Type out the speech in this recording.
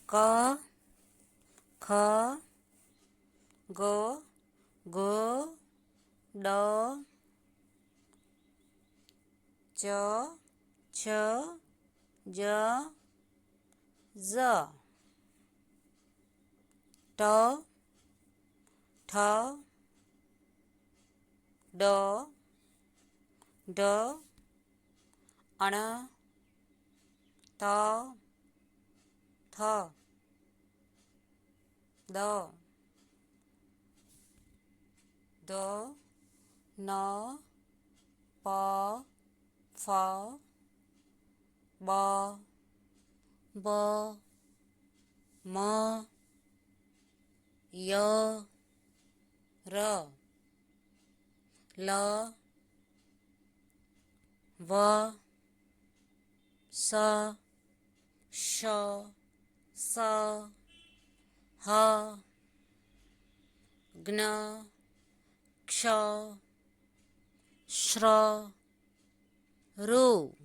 ક ખ ગ ગ ડ ચ છ જ ઝ ટ ઠ ડ ઢ અણ ત થ દ ધ ન પ ફ બ ભ મ ય ર લ વ સ શ સ હ જ્ઞ ક્ષ શ્ર ઋ